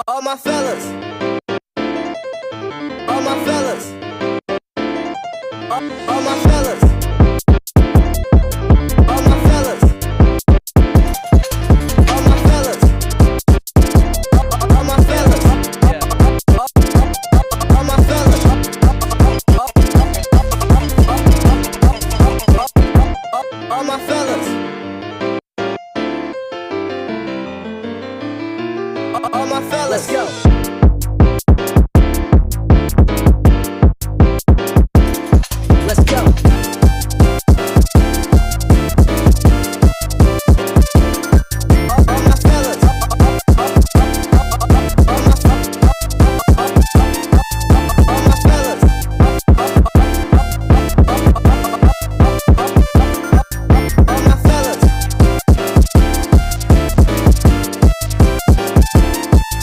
All my fellas, all my fellas, all my fellas, all my fellas, all my fellas, all my fellas, all my fellas, all my fellas, all my fellas, let's go.